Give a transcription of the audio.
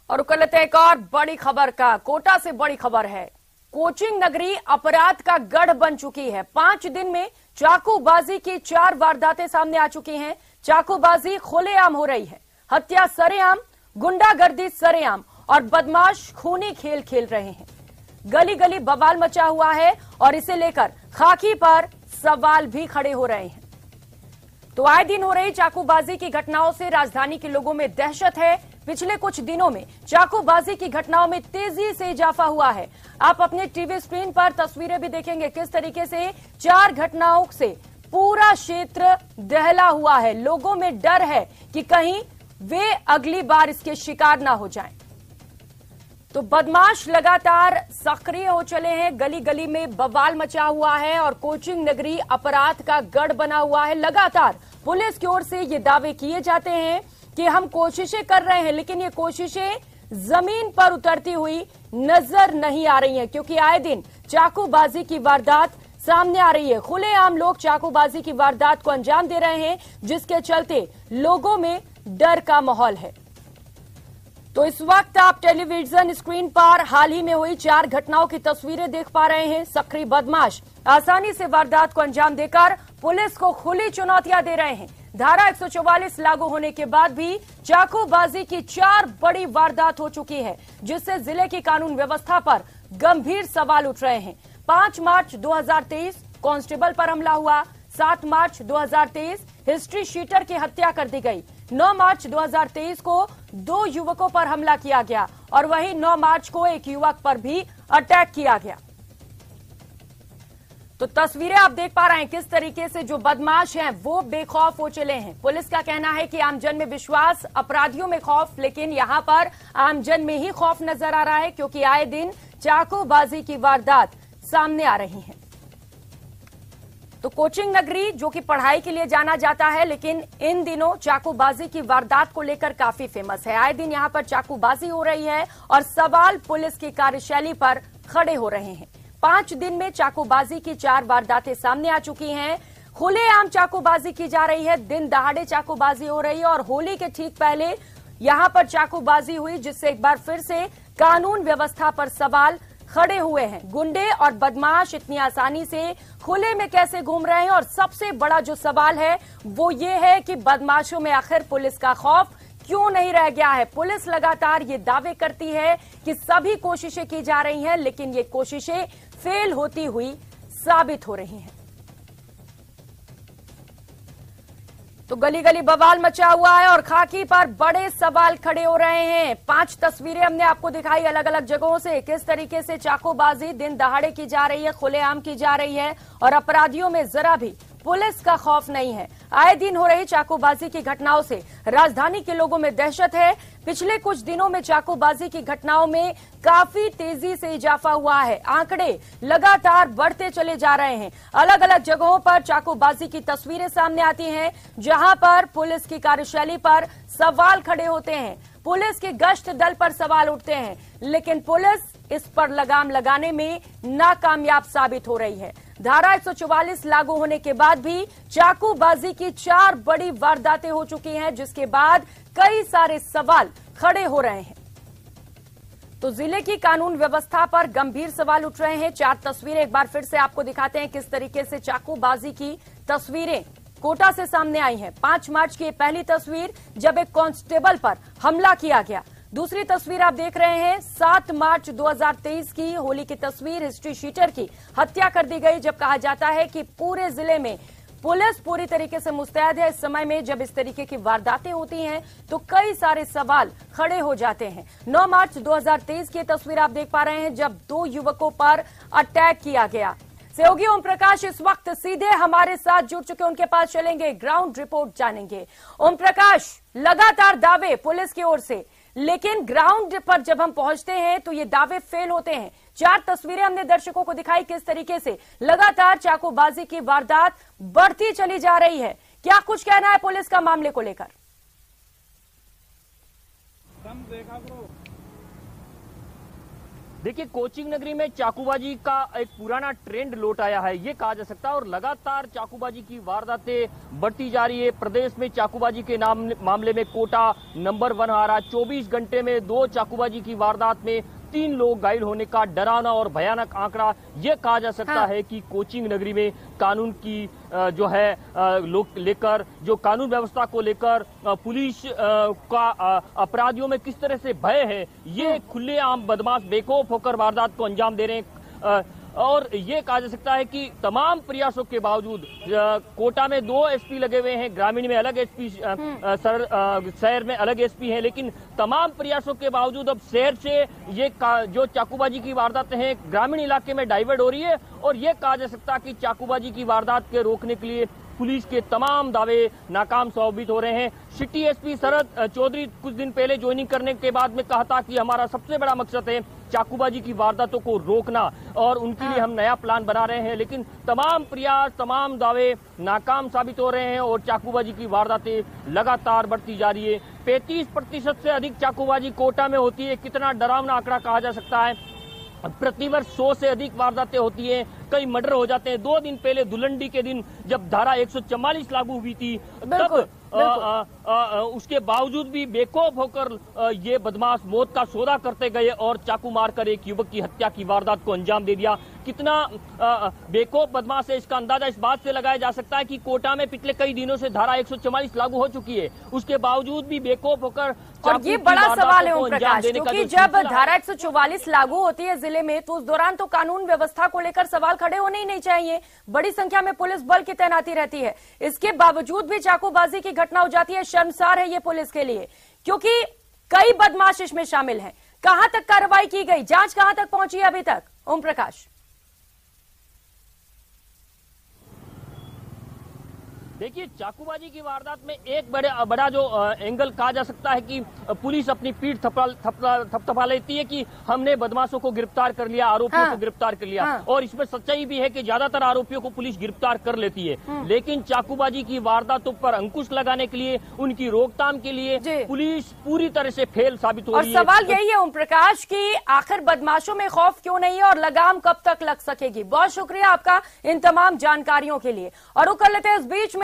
और कर लेते हैं एक और बड़ी खबर का। कोटा से बड़ी खबर है। कोचिंग नगरी अपराध का गढ़ बन चुकी है। 5 दिन में चाकूबाजी की 4 वारदातें सामने आ चुकी हैं। चाकूबाजी खुलेआम हो रही है, हत्या सरेआम, गुंडागर्दी सरेआम और बदमाश खूनी खेल खेल रहे हैं। गली गली बवाल मचा हुआ है और इसे लेकर खाकी पर सवाल भी खड़े हो रहे हैं। तो आए दिन हो रही चाकूबाजी की घटनाओं से राजधानी के लोगों में दहशत है। पिछले कुछ दिनों में चाकूबाजी की घटनाओं में तेजी से इजाफा हुआ है। आप अपने टीवी स्क्रीन पर तस्वीरें भी देखेंगे किस तरीके से 4 घटनाओं से पूरा क्षेत्र दहला हुआ है। लोगों में डर है कि कहीं वे अगली बार इसके शिकार ना हो जाएं। तो बदमाश लगातार सक्रिय हो चले हैं। गली गली में बवाल मचा हुआ है और कोचिंग नगरी अपराध का गढ़ बना हुआ है। लगातार पुलिस की ओर से ये दावे किए जाते हैं कि हम कोशिशें कर रहे हैं, लेकिन ये कोशिशें जमीन पर उतरती हुई नजर नहीं आ रही हैं, क्योंकि आए दिन चाकूबाजी की वारदात सामने आ रही है। खुलेआम लोग चाकूबाजी की वारदात को अंजाम दे रहे हैं, जिसके चलते लोगों में डर का माहौल है। तो इस वक्त आप टेलीविजन स्क्रीन पर हाल ही में हुई 4 घटनाओं की तस्वीरें देख पा रहे हैं। सक्रिय बदमाश आसानी से वारदात को अंजाम देकर पुलिस को खुली चुनौतियां दे रहे हैं। धारा 144 लागू होने के बाद भी चाकूबाजी की 4 बड़ी वारदात हो चुकी है, जिससे जिले की कानून व्यवस्था पर गंभीर सवाल उठ रहे हैं। 5 मार्च 2023 कांस्टेबल पर हमला हुआ। 7 मार्च 2023 हिस्ट्री शीटर की हत्या कर दी गई। 9 मार्च 2023 को 2 युवकों पर हमला किया गया और वहीं 9 मार्च को एक युवक पर भी अटैक किया गया। तो तस्वीरें आप देख पा रहे हैं किस तरीके से जो बदमाश हैं वो बेखौफ हो चले हैं। पुलिस का कहना है कि आमजन में विश्वास, अपराधियों में खौफ, लेकिन यहां पर आमजन में ही खौफ नजर आ रहा है, क्योंकि आए दिन चाकूबाजी की वारदात सामने आ रही है। तो कोचिंग नगरी जो कि पढ़ाई के लिए जाना जाता है, लेकिन इन दिनों चाकूबाजी की वारदात को लेकर काफी फेमस है। आए दिन यहां पर चाकूबाजी हो रही है और सवाल पुलिस की कार्यशैली पर खड़े हो रहे हैं। 5 दिन में चाकूबाजी की 4 वारदातें सामने आ चुकी हैं। खुलेआम चाकूबाजी की जा रही है, दिन दहाड़े चाकूबाजी हो रही है और होली के ठीक पहले यहां पर चाकूबाजी हुई, जिससे एक बार फिर से कानून व्यवस्था पर सवाल खड़े हुए हैं। गुंडे और बदमाश इतनी आसानी से खुले में कैसे घूम रहे हैं, और सबसे बड़ा जो सवाल है वो ये है कि बदमाशों में आखिर पुलिस का खौफ क्यों नहीं रह गया है। पुलिस लगातार ये दावे करती है कि सभी कोशिशें की जा रही हैं, लेकिन ये कोशिशें फेल होती हुई साबित हो रही हैं। तो गली गली बवाल मचा हुआ है और खाकी पर बड़े सवाल खड़े हो रहे हैं। 5 तस्वीरें हमने आपको दिखाई अलग अलग जगहों से, किस तरीके से चाकूबाजी दिन दहाड़े की जा रही है, खुलेआम की जा रही है और अपराधियों में जरा भी पुलिस का खौफ नहीं है। आए दिन हो रही चाकूबाजी की घटनाओं से राजधानी के लोगों में दहशत है। पिछले कुछ दिनों में चाकूबाजी की घटनाओं में काफी तेजी से इजाफा हुआ है। आंकड़े लगातार बढ़ते चले जा रहे हैं। अलग अलग जगहों पर चाकूबाजी की तस्वीरें सामने आती हैं, जहां पर पुलिस की कार्यशैली पर सवाल खड़े होते हैं, पुलिस के गश्त दल पर सवाल उठते हैं, लेकिन पुलिस इस पर लगाम लगाने में नाकामयाब साबित हो रही है। धारा 144 लागू होने के बाद भी चाकूबाजी की 4 बड़ी वारदातें हो चुकी हैं, जिसके बाद कई सारे सवाल खड़े हो रहे हैं। तो जिले की कानून व्यवस्था पर गंभीर सवाल उठ रहे हैं। 4 तस्वीरें एक बार फिर से आपको दिखाते हैं किस तरीके से चाकूबाजी की तस्वीरें कोटा से सामने आई हैं। 5 मार्च की पहली तस्वीर जब एक कांस्टेबल पर हमला किया गया। दूसरी तस्वीर आप देख रहे हैं 7 मार्च 2023 की होली की तस्वीर, हिस्ट्री शीटर की हत्या कर दी गई। जब कहा जाता है कि पूरे जिले में पुलिस पूरी तरीके से मुस्तैद है, इस समय में जब इस तरीके की वारदातें होती हैं तो कई सारे सवाल खड़े हो जाते हैं। 9 मार्च 2023 की तस्वीर आप देख पा रहे हैं जब 2 युवकों पर अटैक किया गया। सहयोगी ओम प्रकाश इस वक्त सीधे हमारे साथ जुड़ चुके, उनके पास चलेंगे, ग्राउंड रिपोर्ट जानेंगे। ओम प्रकाश, लगातार दावे पुलिस की ओर से, लेकिन ग्राउंड पर जब हम पहुंचते हैं तो ये दावे फेल होते हैं। 4 तस्वीरें हमने दर्शकों को दिखाई किस तरीके से लगातार चाकूबाजी की वारदात बढ़ती चली जा रही है। क्या कुछ कहना है पुलिस का मामले को लेकर? देखिए, कोचिंग नगरी में चाकूबाजी का एक पुराना ट्रेंड लौट आया है, ये कहा जा सकता है। और लगातार चाकूबाजी की वारदातें बढ़ती जा रही है। प्रदेश में चाकूबाजी के मामले में कोटा नंबर 1 आ रहा। 24 घंटे में 2 चाकूबाजी की वारदात में 3 लोग घायल होने का डरावना और भयानक आंकड़ा। यह कहा जा सकता है कि कोचिंग नगरी में कानून की जो है लेकर, जो कानून व्यवस्था को लेकर पुलिस का अपराधियों में किस तरह से भय है, ये खुलेआम बदमाश बेखौफ होकर वारदात को अंजाम दे रहे हैं। और ये कहा जा सकता है कि तमाम प्रयासों के बावजूद कोटा में 2 एसपी लगे हुए हैं, ग्रामीण में अलग एसपी, शहर में अलग एसपी हैं, लेकिन तमाम प्रयासों के बावजूद अब शहर से ये जो चाकूबाजी की वारदातें हैं ग्रामीण इलाके में डाइवर्ट हो रही है। और ये कहा जा सकता है कि चाकूबाजी की वारदात के रोकने के लिए पुलिस के तमाम दावे नाकाम साबित हो रहे हैं। सिटी एसपी शरद चौधरी कुछ दिन पहले ज्वाइनिंग करने के बाद में कहा था कि हमारा सबसे बड़ा मकसद है चाकूबाजी की वारदातों को रोकना और उनके लिए हम नया प्लान बना रहे हैं। लेकिन तमाम प्रयास, तमाम दावे नाकाम साबित हो रहे हैं और चाकूबाजी की वारदातें लगातार बढ़ती जा रही है। 35% से अधिक चाकूबाजी कोटा में होती है। कितना डरावना आंकड़ा कहा जा सकता है। प्रतिवर्ष 100 से अधिक वारदातें होती हैं, कई मर्डर हो जाते हैं। 2 दिन पहले धुलंडी के दिन जब धारा 144 लागू हुई थी, तब उसके बावजूद भी बेखौफ होकर ये बदमाश मौत का सौदा करते गए और चाकू मारकर एक युवक की हत्या की वारदात को अंजाम दे दिया। कितना बेखौफ बदमाश है, इसका अंदाजा इस बात से लगाया जा सकता है कि कोटा में पिछले कई दिनों से धारा 144 लागू हो चुकी है, उसके बावजूद भी बेखौफ होकर। और ये बड़ा सवाल है ओम प्रकाश, क्योंकि जब धारा 144 लागू होती है जिले में, तो उस दौरान तो कानून व्यवस्था को लेकर सवाल खड़े होने ही नहीं चाहिए। बड़ी संख्या में पुलिस बल की तैनाती रहती है, इसके बावजूद भी चाकूबाजी की घटना हो जाती है। शर्मसार है ये पुलिस के लिए, क्योंकि कई बदमाश इसमें शामिल हैं। कहां तक कार्रवाई की गई, जांच कहां तक पहुंची है अभी तक, ओम प्रकाश? देखिए, चाकूबाजी की वारदात में एक बड़ा जो एंगल कहा जा सकता है कि पुलिस अपनी पीठ थपथपा लेती है कि हमने बदमाशों को गिरफ्तार कर लिया, आरोपियों को गिरफ्तार कर लिया। और इसमें सच्चाई भी है कि ज्यादातर आरोपियों को पुलिस गिरफ्तार कर लेती है। लेकिन चाकूबाजी की वारदातों पर अंकुश लगाने के लिए, उनकी रोकथाम के लिए पुलिस पूरी तरह से फेल साबित हो रही है। और सवाल यही है ओम प्रकाश कि आखिर बदमाशों में खौफ क्यों नहीं है और लगाम कब तक लग सकेगी? बहुत शुक्रिया आपका इन तमाम जानकारियों के लिए। और वो कर लेते हैं इस बीच में